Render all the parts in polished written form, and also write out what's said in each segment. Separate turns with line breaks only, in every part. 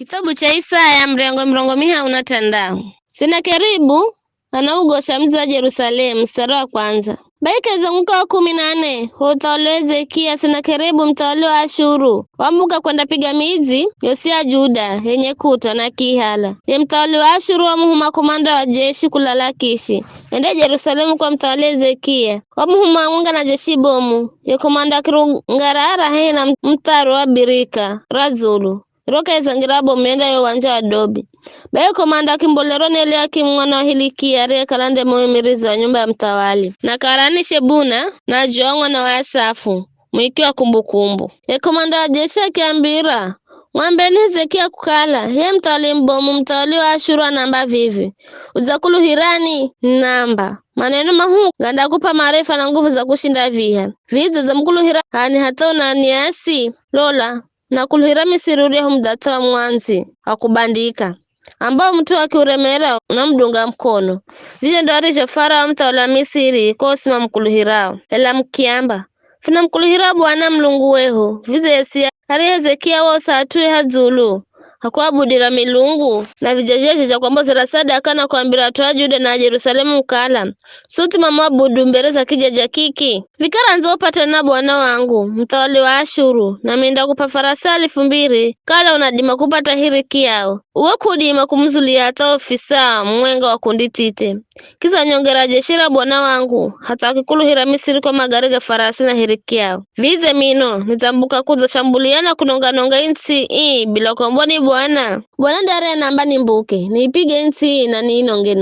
Kitabu cha Isaya mrongo miha unatandao. Senakeribu anaugosha mji wa Yerusalemu. Mstari wa kwanza. Baika izunguka wa 14 utawala Hezekia. Senakeribu mtawala wa Ashuru wambuka kwenda piga miji Yosia Juda yenye kuta na kihala. Ye mtawala wa Ashuru wamuhuma komanda wa jeshi kulalakishi ende Yerusalemu kwa mtawala Hezekia. Wamuhuma munga na jeshi bomu ye komanda kirungarara hena mtaro wa birika razulu roka izangirabo menda yo wanja wa dobi. Bae komanda kimbolero nele ya kimwana wa Hilikia re kalande muimirizi wa nyumba ya mtawali. Na karani Shebuna na Joangwa na wa Asafu mwiki wa kumbukumbu. Ye komanda wa jeshi akiambira mwambeni Hezekia kukala ye mtawali mbomu mtawali wa Ashuru namba vivi uzakulu hirani namba maneno mahu ganda kupa maarifa na nguvu za kushinda viha vizo za mkulu hirani hata unaniasi lola na kuluhira misiruri humdata wa mwanzi wakubandika ambao mtu akiuremera unamdunga mkono. Vile ndo arisho Farao mtawala Misiri kwa usima mkuluhirao ela mkiamba fina mkuluhira Bwana mlungu weho vize Yesia hari Hezekia wa usatue hazulu hakuabudira milungu na vijajeje cha kwamba sadaka na kuambira toa Juda na Yerusalemu mkala suti mamabudu mbele za kijaja kiki vikara nzo upata na Bwana wangu mtawali wa Ashuru na minda kupa farasa 2,000 kala unadima kupata hiriki yao uwe kudima kumzulia hata ofisa mwenga wa kunditite kisa nyongera jeshira Bwana wangu hata akikuluhira Misiri kwa magari farasi na hiriki yao vize mino nizambuka kuza shambuliana kunonga insi bila kuamboni Bwana ndare namba nimbuke niipige insi na niinonge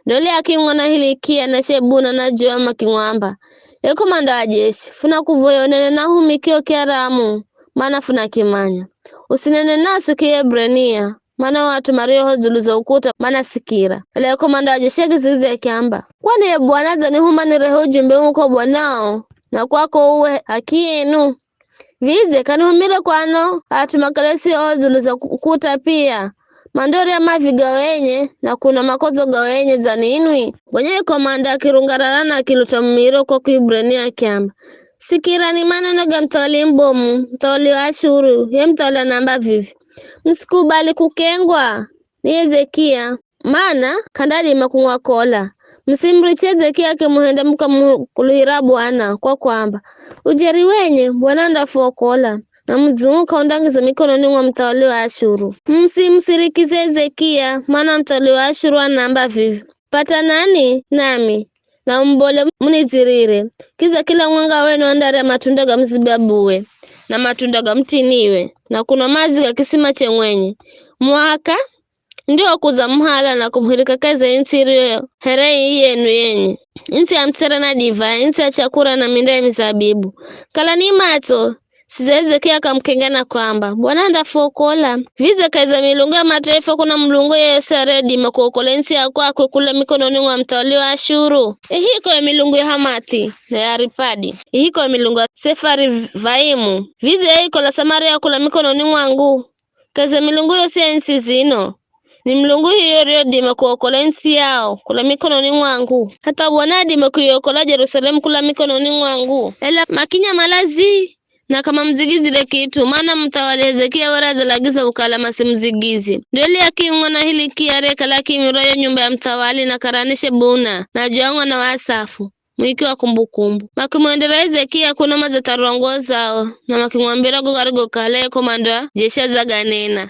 dole akimwana Hilikia na Shebuna na Joama kimwamba ye komanda wa jeshi funa kuvoyonene na humikio kiaramu mana funa kimanya usinene nasu Kiebrania mana watu mario hozuluza ukuta mana sikira ele komanda wa jeshi gizize kiamba kwani ye Bwana zani huma nireho ujumbe uko Bwanao na kwako uwe haki yenu vize kanuhumile kwano atumakalesi hozuluza ukuta pia mandori ya maviga wenye na kuna makozo gawenye za ninwi kwenye komanda kirungararana kiluta mmiro kwa Kiebrania kiamba sikira ni maneno ga mtawali mbomu mtawali wa Ashuru ye mtawali namba vivi msikubali kukengwa ni Hezekia mana kandali makungwa kola msimriche Hezekia kemuhenda muka mkuluhira Bwana kwa kwamba ujeri wenye Bwana ndafuokola na mzunguka undangiza mikononi mwa mtawali wa Ashuru. Msirikize Hezekia maana mtawali wa Ashuru namba vivi pata nani nami na mbole munizirire kiza kila mwanga wenu andare matunda ga mzibabuwe na matunda ga mtiniwe na kuna mazi ga kisima chemwenye mwaka ndio kuza mhala na kumhirika kaza insi rio herei yenu yenye insi ya msera na diva insi ya chakura na minda ya mizabibu kala ni mato Hezekia kamkengana kwamba Bwana ndafuokola vize kaiza milunga mataifa kuna mlungu yese redi makuokolensi ya kwakwe kule mikononi mwa mtawali wa Ashuru ihiko ya milungu ya Hamati na ya Aripadi ihiko ya milungu ya Sefarivaimu vize ihiko la Samaria kula mikononi mwangu kaiza milungu yose ya insi zino ni mlungu hiyo rio dima kuokolensi yao kula mikononi mwangu hata Bwana dima kuiokola Yerusalemu kula mikononi mwangu ela makinya malazi na kama mzigizi kitu maana mtawali Hezekia waraza lagiza ukala masimzigizi ndeli akimwana Hilikia reka laki mirayo nyumba ya mtawali na karanishe Buna na Joangwa na wa Asafu mwiki wa kumbukumbu makimwendera Hezekia kuna mazetarongo zao na makimwambira gogarigo kale komanda jesha zaganena